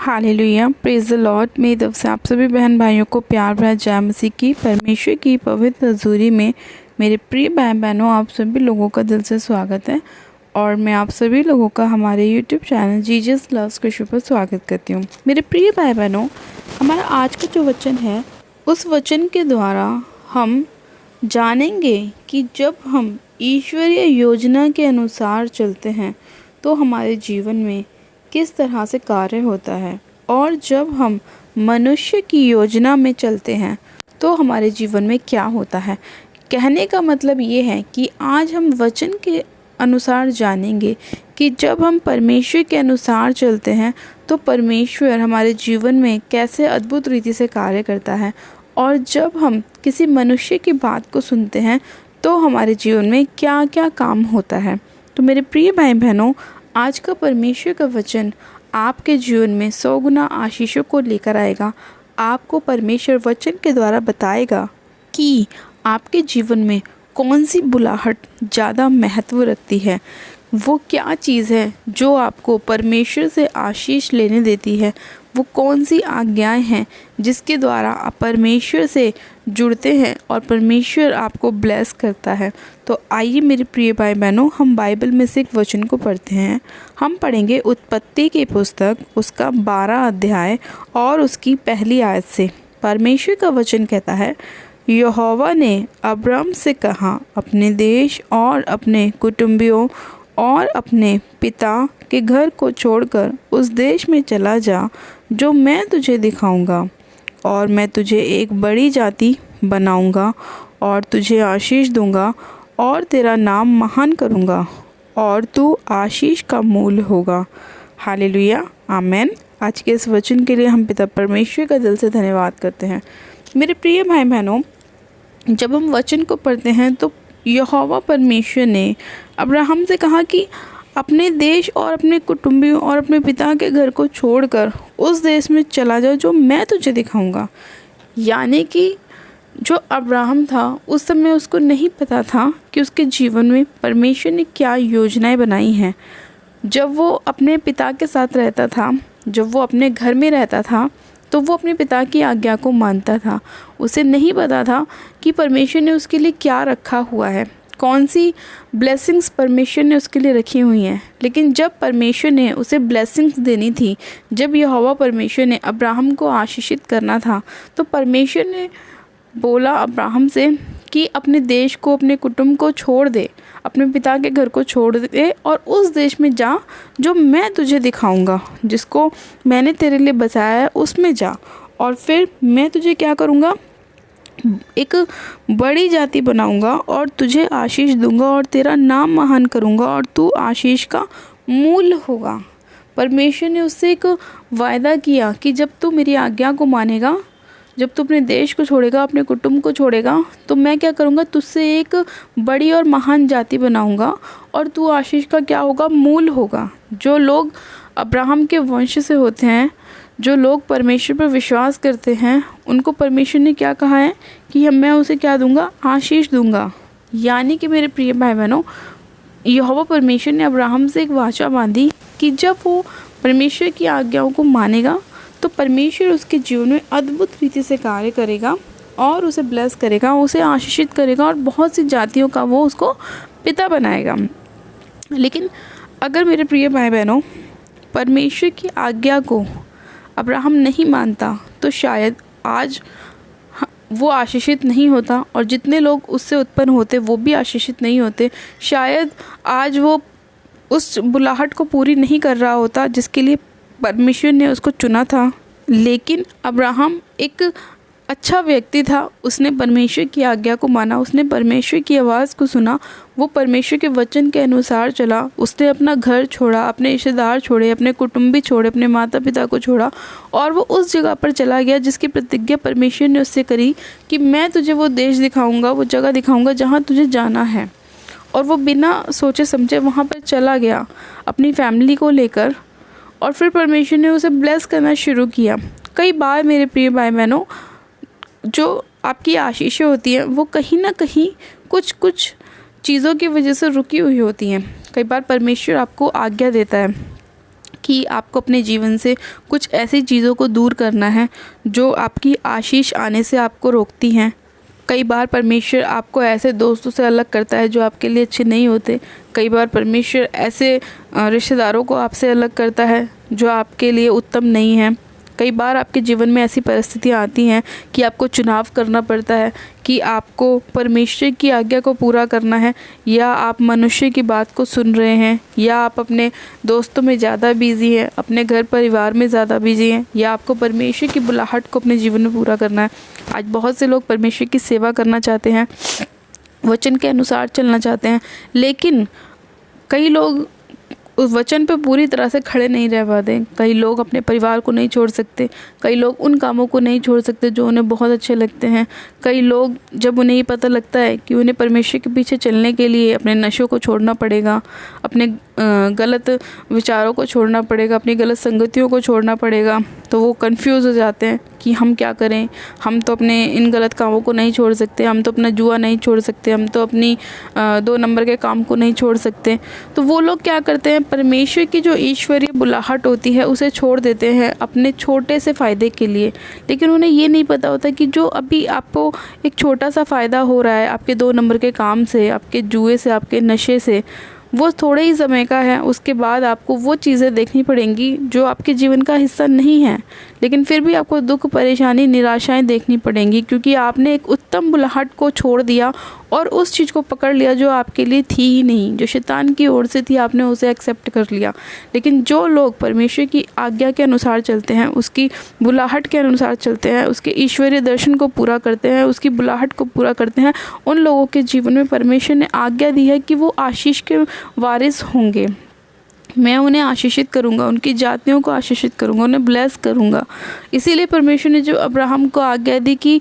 Hallelujah, praise the Lord. मेरी तरफ से आप सभी बहन भाइयों को प्यार भरा जय मसीह की। परमेश्वर की पवित्र हजूरी में मेरे प्रिय बहन बहनों, आप सभी लोगों का दिल से स्वागत है और मैं आप सभी लोगों का हमारे YouTube channel Jesus loves Krishna पर स्वागत करती हूँ। मेरे प्रिय भाई बहनों, हमारा आज का जो वचन है, उस वचन के द्वारा हम जानेंगे कि जब हम ईश्वरीय योजना के अनुसार चलते हैं तो हमारे जीवन में किस तरह से कार्य होता है, और जब हम मनुष्य की योजना में चलते हैं तो हमारे जीवन में क्या होता है। कहने का मतलब ये है कि आज हम वचन के अनुसार जानेंगे कि जब हम परमेश्वर के अनुसार चलते हैं तो परमेश्वर हमारे जीवन में कैसे अद्भुत रीति से कार्य करता है, और जब हम किसी मनुष्य की बात को सुनते हैं तो हमारे जीवन में क्या क्या काम होता है। तो मेरे प्रिय भाई बहनों, आज का परमेश्वर का वचन आपके जीवन में 100 गुना आशीषों को लेकर आएगा। आपको परमेश्वर वचन के द्वारा बताएगा कि आपके जीवन में कौन सी बुलाहट ज़्यादा महत्व रखती है, वो क्या चीज़ है जो आपको परमेश्वर से आशीष लेने देती है, वो कौन सी आज्ञाएं हैं जिसके द्वारा आप परमेश्वर से जुड़ते हैं और परमेश्वर आपको ब्लेस करता है। तो आइए मेरे प्रिय भाई बहनों, हम बाइबल में से एक वचन को पढ़ते हैं। हम पढ़ेंगे उत्पत्ति की पुस्तक, उसका 12 अध्याय और उसकी पहली आयत से। परमेश्वर का वचन कहता है, यहोवा ने अब्राम से कहा, अपने देश और अपने कुटुंबियों और अपने पिता के घर को छोड़कर उस देश में चला जा जो मैं तुझे दिखाऊंगा, और मैं तुझे एक बड़ी जाति बनाऊंगा और तुझे आशीष दूंगा और तेरा नाम महान करूंगा और तू आशीष का मूल होगा। हालेलुया, आमेन। आज के इस वचन के लिए हम पिता परमेश्वर का दिल से धन्यवाद करते हैं। मेरे प्रिय भाई बहनों, जब हम वचन को पढ़ते हैं तो यहोवा परमेश्वर ने अब्राहम से कहा कि अपने देश और अपने कुटुंबियों और अपने पिता के घर को छोड़कर उस देश में चला जा जो मैं तुझे दिखाऊंगा। यानी कि जो अब्राहम था, उस समय उसको नहीं पता था कि उसके जीवन में परमेश्वर ने क्या योजनाएं बनाई हैं। जब वो अपने पिता के साथ रहता था, जब वो अपने घर में रहता था, तो वो अपने पिता की आज्ञा को मानता था। उसे नहीं पता था कि परमेश्वर ने उसके लिए क्या रखा हुआ है, कौन सी ब्लेसिंग्स परमेश्वर ने उसके लिए रखी हुई हैं। लेकिन जब परमेश्वर ने उसे ब्लेसिंग्स देनी थी, जब यहोवा परमेश्वर ने अब्राहम को आशीषित करना था, तो परमेश्वर ने बोला अब्राहम से कि अपने देश को, अपने कुटुंब को छोड़ दे, अपने पिता के घर को छोड़ दे और उस देश में जा जो मैं तुझे दिखाऊंगा, जिसको मैंने तेरे लिए बसाया है, उसमें जा, और फिर मैं तुझे क्या करूँगा, एक बड़ी जाति बनाऊंगा और तुझे आशीष दूंगा और तेरा नाम महान करूंगा और तू आशीष का मूल होगा। परमेश्वर ने उससे एक वायदा किया कि जब तू मेरी आज्ञा को मानेगा, जब तू अपने देश को छोड़ेगा, अपने कुटुंब को छोड़ेगा, तो मैं क्या करूँगा, तुझसे एक बड़ी और महान जाति बनाऊंगा और तू आशीष का क्या होगा, मूल होगा। जो लोग अब्राहम के वंश से होते हैं, जो लोग परमेश्वर पर विश्वास करते हैं, उनको परमेश्वर ने क्या कहा है कि मैं उसे क्या दूंगा, आशीष दूंगा। यानी कि मेरे प्रिय भाई बहनों, यहोवा परमेश्वर ने अब्राहम से एक वाचा बांधी कि जब वो परमेश्वर की आज्ञाओं को मानेगा तो परमेश्वर उसके जीवन में अद्भुत रीति से कार्य करेगा और उसे ब्लेस करेगा, उसे आशीषित करेगा और बहुत सी जातियों का वो उसको पिता बनाएगा। लेकिन अगर मेरे प्रिय भाई बहनों परमेश्वर की आज्ञा को अब्राहम नहीं मानता तो शायद आज वो आशीषित नहीं होता, और जितने लोग उससे उत्पन्न होते वो भी आशीषित नहीं होते। शायद आज वो उस बुलाहट को पूरी नहीं कर रहा होता जिसके लिए परमेश्वर ने उसको चुना था। लेकिन अब्राहम एक अच्छा व्यक्ति था, उसने परमेश्वर की आज्ञा को माना, उसने परमेश्वर की आवाज़ को सुना, वो परमेश्वर के वचन के अनुसार चला। उसने अपना घर छोड़ा, अपने रिश्तेदार छोड़े, अपने कुटुंबी छोड़े, अपने माता पिता को छोड़ा और वो उस जगह पर चला गया जिसकी प्रतिज्ञा परमेश्वर ने उससे करी कि मैं तुझे वो देश दिखाऊंगा, वो जगह दिखाऊंगा जहाँ तुझे जाना है। और वो बिना सोचे समझे वहाँ पर चला गया अपनी फैमिली को लेकर, और फिर परमेश्वर ने उसे ब्लेस करना शुरू किया। कई बार मेरे प्रिय भाई बहनों, जो आपकी आशीषें होती हैं वो कहीं ना कहीं कुछ चीज़ों की वजह से रुकी हुई होती हैं। कई बार परमेश्वर आपको आज्ञा देता है कि आपको अपने जीवन से कुछ ऐसी चीज़ों को दूर करना है जो आपकी आशीष आने से आपको रोकती हैं। कई बार परमेश्वर आपको ऐसे दोस्तों से अलग करता है जो आपके लिए अच्छे नहीं होते। कई बार परमेश्वर ऐसे रिश्तेदारों को आपसे अलग करता है जो आपके लिए उत्तम नहीं है। कई बार आपके जीवन में ऐसी परिस्थितियाँ आती हैं कि आपको चुनाव करना पड़ता है कि आपको परमेश्वर की आज्ञा को पूरा करना है या आप मनुष्य की बात को सुन रहे हैं, या आप अपने दोस्तों में ज़्यादा बिजी हैं, अपने घर परिवार में ज़्यादा बिजी हैं, या आपको परमेश्वर की बुलाहट को अपने जीवन में पूरा करना है। आज बहुत से लोग परमेश्वर की सेवा करना चाहते हैं, वचन के अनुसार चलना चाहते हैं, लेकिन कई लोग उस वचन पे पूरी तरह से खड़े नहीं रह पाते। कई लोग अपने परिवार को नहीं छोड़ सकते, कई लोग उन कामों को नहीं छोड़ सकते जो उन्हें बहुत अच्छे लगते हैं। कई लोग जब उन्हें ये पता लगता है कि उन्हें परमेश्वर के पीछे चलने के लिए अपने नशों को छोड़ना पड़ेगा, अपने गलत विचारों को छोड़ना पड़ेगा, अपनी गलत संगतियों को छोड़ना पड़ेगा, तो वो कंफ्यूज हो जाते हैं कि हम क्या करें। हम तो अपने इन गलत कामों को नहीं छोड़ सकते, हम तो अपना जुआ नहीं छोड़ सकते, हम तो अपनी 2 नंबर के काम को नहीं छोड़ सकते। तो वो लोग क्या करते हैं, परमेश्वर की जो ईश्वरीय बुलाहट होती है उसे छोड़ देते हैं अपने छोटे से फ़ायदे के लिए। लेकिन उन्हें ये नहीं पता होता कि जो अभी आपको एक छोटा सा फ़ायदा हो रहा है आपके 2 नंबर के काम से, आपके जुए से, आपके नशे से, वो थोड़े ही समय का है। उसके बाद आपको वो चीज़ें देखनी पड़ेंगी जो आपके जीवन का हिस्सा नहीं है, लेकिन फिर भी आपको दुख, परेशानी, निराशाएं देखनी पड़ेंगी, क्योंकि आपने एक उत्तम बुलाहट को छोड़ दिया और उस चीज़ को पकड़ लिया जो आपके लिए थी ही नहीं, जो शैतान की ओर से थी, आपने उसे एक्सेप्ट कर लिया। लेकिन जो लोग परमेश्वर की आज्ञा के अनुसार चलते हैं, उसकी बुलाहट के अनुसार चलते हैं, उसके ईश्वरीय दर्शन को पूरा करते हैं, उसकी बुलाहट को पूरा करते हैं, उन लोगों के जीवन में परमेश्वर ने आज्ञा दी है कि वो आशीष के वारिस होंगे। मैं उन्हें आशीषित करूंगा, उनकी जातियों को आशीषित करूंगा, उन्हें ब्लेस करूंगा। इसीलिए परमेश्वर ने जो अब्राहम को आज्ञा दी कि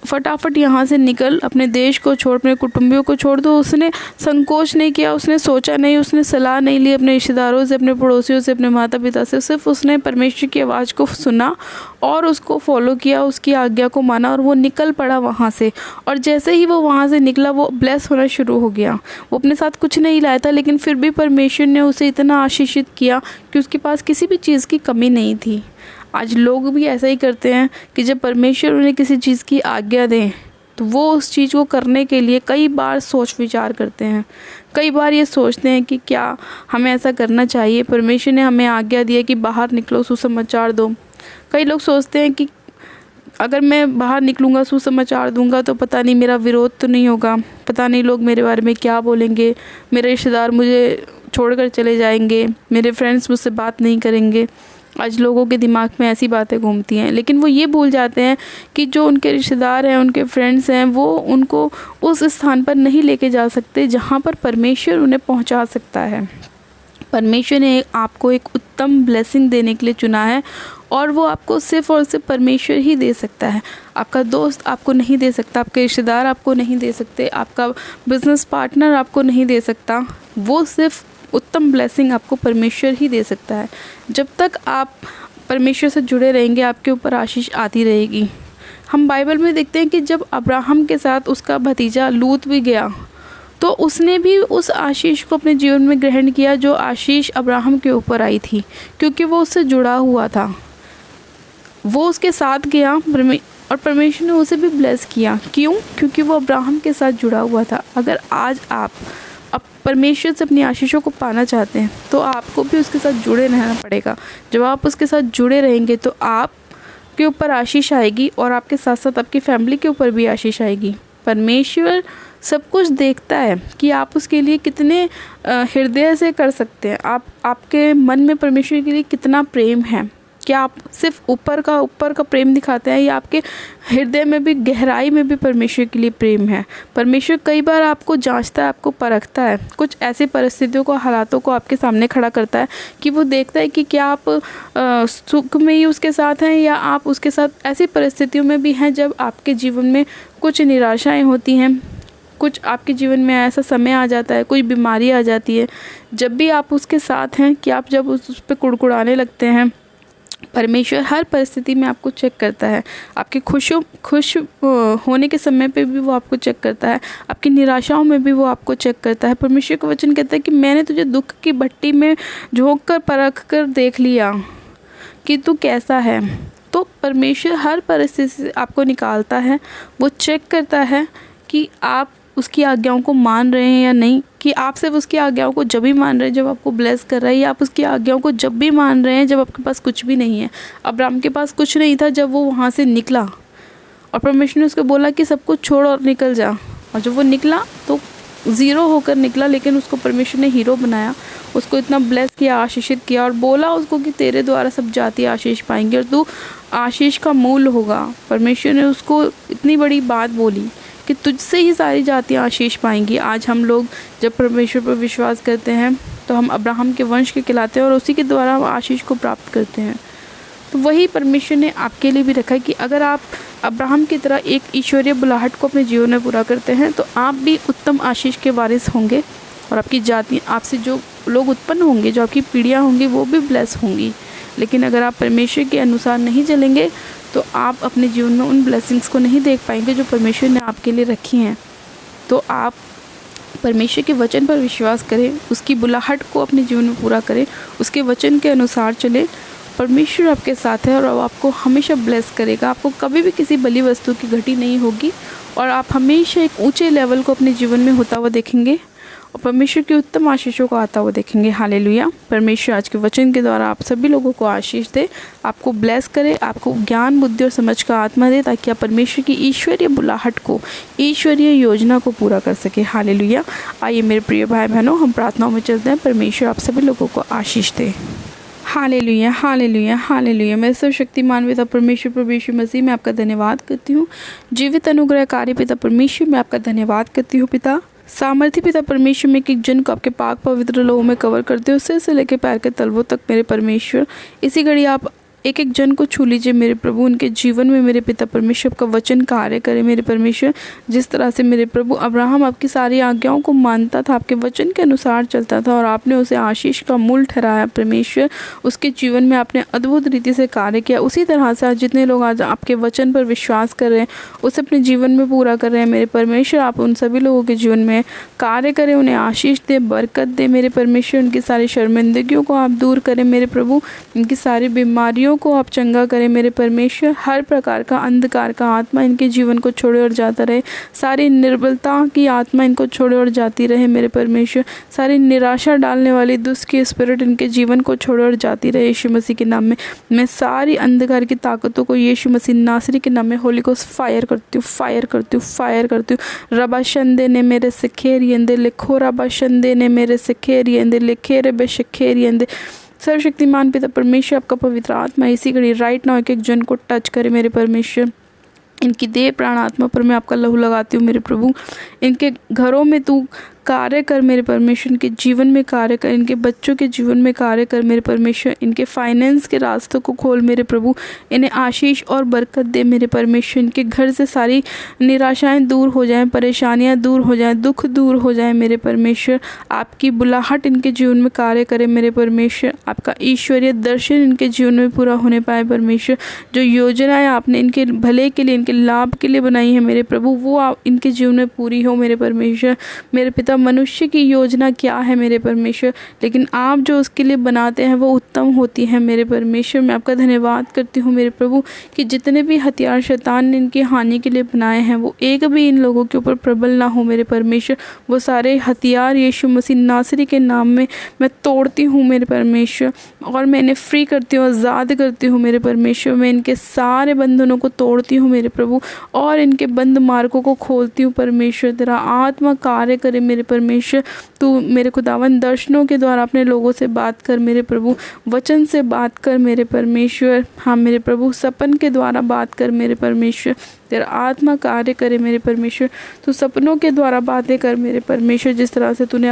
फटाफट यहाँ से निकल, अपने देश को छोड़, अपने कुटुंबियों को छोड़ दो, उसने संकोच नहीं किया, उसने सोचा नहीं, उसने सलाह नहीं ली अपने रिश्तेदारों से, अपने पड़ोसियों से, अपने माता पिता से। सिर्फ उसने परमेश्वर की आवाज़ को सुना और उसको फॉलो किया, उसकी आज्ञा को माना और वो निकल पड़ा वहाँ से। और जैसे ही वो वहाँ से निकला, वो ब्लेस होना शुरू हो गया। वो अपने साथ कुछ नहीं लाया था, लेकिन फिर भी परमेश्वर ने उसे इतना आशीषित किया कि उसके पास किसी भी चीज़ की कमी नहीं थी। आज लोग भी ऐसा ही करते हैं कि जब परमेश्वर उन्हें किसी चीज़ की आज्ञा दें तो वो उस चीज़ को करने के लिए कई बार सोच विचार करते हैं। कई बार ये सोचते हैं कि क्या हमें ऐसा करना चाहिए, परमेश्वर ने हमें आज्ञा दी है कि बाहर निकलो, सुसमाचार दो। कई लोग सोचते हैं कि अगर मैं बाहर निकलूँगा, सुसमाचार दूंगा, तो पता नहीं मेरा विरोध तो नहीं होगा, पता नहीं लोग मेरे बारे में क्या बोलेंगे, मेरे रिश्तेदार मुझे छोड़कर चले जाएंगे, मेरे फ्रेंड्स मुझसे बात नहीं करेंगे। आज लोगों के दिमाग में ऐसी बातें घूमती हैं, लेकिन वो ये भूल जाते हैं कि जो उनके रिश्तेदार हैं, उनके फ्रेंड्स हैं, वो उनको उस स्थान पर नहीं लेके जा सकते जहाँ पर परमेश्वर उन्हें पहुँचा सकता है। परमेश्वर ने आपको एक उत्तम ब्लेसिंग देने के लिए चुना है और वो आपको सिर्फ़ और सिर्फ परमेश्वर ही दे सकता है। आपका दोस्त आपको नहीं दे सकता, आपके रिश्तेदार आपको नहीं दे सकते, आपका बिजनेस पार्टनर आपको नहीं दे सकता। वो सिर्फ उत्तम ब्लेसिंग आपको परमेश्वर ही दे सकता है। जब तक आप परमेश्वर से जुड़े रहेंगे, आपके ऊपर आशीष आती रहेगी। हम बाइबल में देखते हैं कि जब अब्राहम के साथ उसका भतीजा लूत भी गया, तो उसने भी उस आशीष को अपने जीवन में ग्रहण किया जो आशीष अब्राहम के ऊपर आई थी, क्योंकि वो उससे जुड़ा हुआ था। वो उसके साथ गया और परमेश्वर ने उसे भी ब्लेस किया। क्यों? क्योंकि वो अब्राहम के साथ जुड़ा हुआ था। अगर आज आप परमेश्वर से अपनी आशीषों को पाना चाहते हैं तो आपको भी उसके साथ जुड़े रहना पड़ेगा। जब आप उसके साथ जुड़े रहेंगे तो आपके ऊपर आशीष आएगी और आपके साथ साथ आपकी फैमिली के ऊपर भी आशीष आएगी। परमेश्वर सब कुछ देखता है कि आप उसके लिए कितने हृदय से कर सकते हैं। आपके मन में परमेश्वर के लिए कितना प्रेम है। क्या आप सिर्फ ऊपर का प्रेम दिखाते हैं या आपके हृदय में भी, गहराई में भी परमेश्वर के लिए प्रेम है? परमेश्वर कई बार आपको जांचता है, आपको परखता है। कुछ ऐसी परिस्थितियों को, हालातों को आपके सामने खड़ा करता है कि वो देखता है कि क्या आप सुख में ही उसके साथ हैं या आप उसके साथ ऐसी परिस्थितियों में भी हैं जब आपके जीवन में कुछ निराशाएं होती हैं, कुछ आपके जीवन में ऐसा समय आ जाता है, कोई बीमारी आ जाती है। जब भी आप उसके साथ हैं कि आप जब उस पर कुड़कुड़ाने लगते हैं, परमेश्वर हर परिस्थिति में आपको चेक करता है। आपके खुश होने के समय पे भी वो आपको चेक करता है, आपकी निराशाओं में भी वो आपको चेक करता है। परमेश्वर का वचन कहता है कि मैंने तुझे दुख की भट्टी में झोंक कर परख कर देख लिया कि तू कैसा है। तो परमेश्वर हर परिस्थिति से आपको निकालता है, वो चेक करता है कि आप उसकी आज्ञाओं को मान रहे हैं या नहीं, कि आप सिर्फ उसकी आज्ञाओं को जब भी मान रहे हैं जब आपको ब्लेस कर रहा है, या आप उसकी आज्ञाओं को जब भी मान रहे हैं जब आपके पास कुछ भी नहीं है। अब्राहम के पास कुछ नहीं था जब वो वहाँ से निकला और परमेश्वर ने उसको बोला कि सब कुछ छोड़ और निकल जा, और जब वो निकला तो ज़ीरो होकर निकला, लेकिन उसको परमेश्वर ने हीरो बनाया, उसको इतना ब्लेस किया, आशीषित किया और बोला उसको कि तेरे द्वारा सब जाति आशीष पाएंगे और तू आशीष का मूल होगा। परमेश्वर ने उसको इतनी बड़ी बात बोली कि तुझसे ही सारी जातियाँ आशीष पाएंगी। आज हम लोग जब परमेश्वर पर विश्वास करते हैं तो हम अब्राहम के वंश के कहलाते हैं और उसी के द्वारा हम आशीष को प्राप्त करते हैं। तो वही परमेश्वर ने आपके लिए भी रखा है कि अगर आप अब्राहम की तरह एक ईश्वरीय बुलाहट को अपने जीवन में पूरा करते हैं तो आप भी उत्तम आशीष के वारिस होंगे और आपकी जाति, आपसे जो लोग उत्पन्न होंगे, जो आपकी पीढ़ियाँ होंगी, वो भी ब्लेस होंगी। लेकिन अगर आप परमेश्वर के अनुसार नहीं चलेंगे तो आप अपने जीवन में उन ब्लेसिंग्स को नहीं देख पाएंगे जो परमेश्वर ने आपके लिए रखी हैं। तो आप परमेश्वर के वचन पर विश्वास करें, उसकी बुलाहट को अपने जीवन में पूरा करें, उसके वचन के अनुसार चलें। परमेश्वर आपके साथ है और वो आपको हमेशा ब्लेस करेगा। आपको कभी भी किसी बली वस्तु की घटी नहीं होगी और आप हमेशा एक ऊंचे लेवल को अपने जीवन में होता हुआ देखेंगे और परमेश्वर के उत्तम आशीषों को आता हुआ देखेंगे। हालेलुया। परमेश्वर आज के वचन के द्वारा आप सभी लोगों को आशीष दे, आपको ब्लेस करे, आपको ज्ञान, बुद्धि और समझ का आत्मा दे, ताकि आप परमेश्वर की ईश्वरीय बुलाहट को, ईश्वरीय योजना को पूरा कर सके। हालेलुया। आइए मेरे प्रिय भाई बहनों, हम प्रार्थनाओं में चलते हैं। परमेश्वर आप सभी लोगों को आशीष दे। Hallelujah, hallelujah, hallelujah. मैं सर्वशक्तिमान पिता परमेश्वर प्रभु यीशु मसीह में आपका धन्यवाद करती हूँ। जीवित अनुग्रहकारी पिता परमेश्वर में आपका धन्यवाद करती हूँ। पिता सामर्थी पिता परमेश्वर में एक जन को आपके पाक पवित्र लोगों में कवर करते हो, सिर से लेकर पैर के तलवों तक। मेरे परमेश्वर इसी घड़ी आप एक एक जन को छू लीजिए मेरे प्रभु, उनके जीवन में मेरे पिता परमेश्वर का वचन कार्य करे। मेरे परमेश्वर जिस तरह से मेरे प्रभु अब्राहम आपकी सारी आज्ञाओं को मानता था, आपके वचन के अनुसार चलता था और आपने उसे आशीष का मूल ठहराया परमेश्वर, उसके जीवन में आपने अद्भुत रीति से कार्य किया। उसी तरह से आज जितने लोग आज आपके वचन पर विश्वास कर रहे हैं, उसे अपने जीवन में पूरा कर रहे हैं। मेरे परमेश्वर आप उन सभी लोगों के जीवन में कार्य करें, उन्हें आशीष दे, बरकत दे। मेरे परमेश्वर उनकी सारी शर्मिंदगियों को आप दूर करें। मेरे प्रभु उनकी सारी बीमारियों को आप चंगा करें। मेरे परमेश्वर हर प्रकार का अंधकार का आत्मा इनके जीवन को छोड़े और जाता रहे, सारी निर्बलता की आत्मा इनको छोड़े और जाती रहे। मेरे परमेश्वर सारी निराशा डालने वाली दुष्ट की स्पिरिट इनके जीवन को छोड़े और जाती रहे। यीशु मसीह के नाम में मैं सारी अंधकार की ताकतों को यीशु मसीह नासरी के नाम में होली को फायर करती हूँ, फायर करती हूँ, फायर करती हूँ। रबा शंदे ने मेरे से खेरियंदे लिखो, रबा शंदे ने मेरे से खेरियंदे लिखे रे बेशखेरियंदे। सर्वशक्तिमान पिता परमेश्वर आपका पवित्र आत्मा इसी घड़ी राइट नाउ एक एक जन को टच करे। मेरे परमेश्वर इनकी देह प्राण आत्मा पर मैं आपका लहू लगाती हूँ। मेरे प्रभु इनके घरों में तू कार्य कर। मेरे परमेश्वर इनके जीवन में कार्य कर, इनके बच्चों के जीवन में कार्य कर। मेरे परमेश्वर इनके फाइनेंस के रास्तों को खोल। मेरे प्रभु इन्हें आशीष और बरकत दे। मेरे परमेश्वर इनके घर से सारी निराशाएं दूर हो जाएं, परेशानियां दूर हो जाएं, दुख दूर हो जाएं। मेरे परमेश्वर आपकी बुलाहट इनके जीवन में कार्य करे। मेरे परमेश्वर आपका ईश्वरीय दर्शन इनके जीवन में पूरा होने पाए। परमेश्वर जो योजनाएं आपने इनके भले के लिए, इनके लाभ के लिए बनाई है मेरे प्रभु, वो इनके जीवन में पूरी हो। मेरे परमेश्वर मेरे पिता मनुष्य की योजना क्या है मेरे परमेश्वर, लेकिन आप जो उसके लिए बनाते हैं वो उत्तम होती है। मेरे परमेश्वर मैं आपका धन्यवाद करती हूँ मेरे प्रभु कि जितने भी हथियार शैतान ने इनकी हानि के लिए बनाए हैं वो एक भी इन लोगों के ऊपर प्रबल ना हो। मेरे परमेश्वर वो सारे हथियार यीशु मसीह नासरी के नाम में मैं तोड़ती हूँ मेरे परमेश्वर, और मैं इन्हें फ्री करती हूँ, आज़ाद करती हूँ मेरे परमेश्वर। मैं इनके सारे बंधनों को तोड़ती हूँ मेरे प्रभु और इनके बंद मार्गों को खोलती हूँ। परमेश्वर तेरा आत्मा कार्य करे मेरे परमेश्वर। तू मेरे खुदावन दर्शनों के द्वारा अपने लोगों से बात कर मेरे प्रभु, वचन से बात कर मेरे परमेश्वर। हाँ मेरे प्रभु सपन के द्वारा बात कर मेरे परमेश्वर। तेरा आत्मा कार्य करे मेरे परमेश्वर। तू सपनों के द्वारा बातें कर मेरे परमेश्वर। जिस तरह से तूने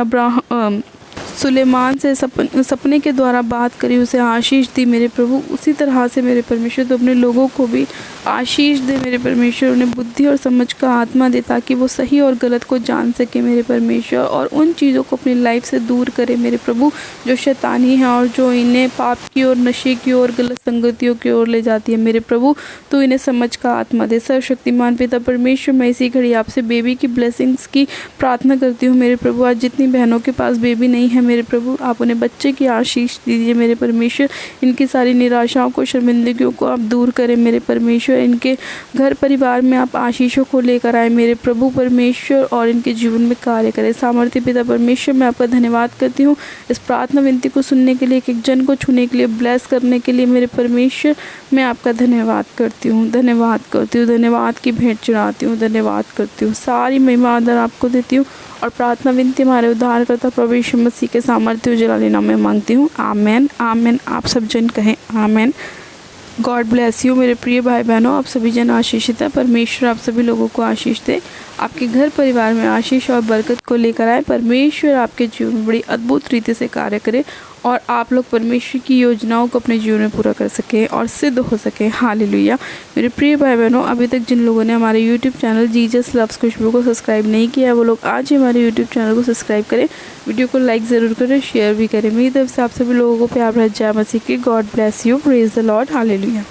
सुलेमान से सपने के द्वारा बात करी, उसे आशीष दी मेरे प्रभु, उसी तरह से मेरे परमेश्वर तो अपने लोगों को भी आशीष दे मेरे परमेश्वर। उन्हें बुद्धि और समझ का आत्मा दे ताकि वो सही और गलत को जान सके मेरे परमेश्वर, और उन चीज़ों को अपनी लाइफ से दूर करे मेरे प्रभु जो शैतानी है और जो इन्हें पाप की ओर, नशे की ओर, गलत संगतियों की ओर ले जाती है मेरे प्रभु। तो इन्हें समझ का आत्मा दे। सर्वशक्तिमान पिता परमेश्वर, मैं इसी घड़ी आपसे बेबी की ब्लेसिंग्स की प्रार्थना करती हूँ मेरे प्रभु। आज जितनी बहनों के पास बेबी नहीं है मेरे प्रभु, आप उन्हें बच्चे की आशीष दीजिए मेरे परमेश्वर। इनकी सारी निराशाओं को, शर्मिंदगियों को आप दूर करें मेरे परमेश्वर। इनके घर परिवार में आप आशीषों को लेकर आए मेरे प्रभु परमेश्वर, और इनके जीवन में कार्य करें। सामर्थ्य पिता परमेश्वर, मैं आपका धन्यवाद करती हूँ इस प्रार्थना विनती को सुनने के लिए, एक एक जन को छूने के लिए, ब्लेस करने के लिए मेरे परमेश्वर। मैं आपका धन्यवाद करती हूँ, धन्यवाद करती हूँ, धन्यवाद की भेंट चढ़ाती हूँ, धन्यवाद करती हूँ। सारी महिमा आदर आपको देती हूँ और प्रार्थना विनती हमारे उद्धारकर्ता प्रभु यीशु मसीह के सामर्थ्य उजलाले नाम में मांगती हूँ। आमेन, आमेन। आप सब जन कहें आमेन। गॉड ब्लेस यू मेरे प्रिय भाई बहनों, आप सभी जन आशीषित है। परमेश्वर आप सभी लोगों को आशीष दे, आपके घर परिवार में आशीष और बरकत को लेकर आए। परमेश्वर आपके जीवन में बड़ी अद्भुत रीति से कार्य करे और आप लोग परमेश्वर की योजनाओं को अपने जीवन में पूरा कर सकें और सिद्ध हो सके। हालेलुया। मेरे प्रिय भाई बहनों, अभी तक जिन लोगों ने हमारे यूट्यूब चैनल जीसस लव्स खुशबू को सब्सक्राइब नहीं किया है, वो लोग आज ही हमारे यूट्यूब चैनल को सब्सक्राइब करें, वीडियो को लाइक ज़रूर करें, शेयर भी करें। मेरी तरफ से आप सभी लोगों को प्यार भरा जय मसीह की। God bless you, praise the Lord. Hallelujah.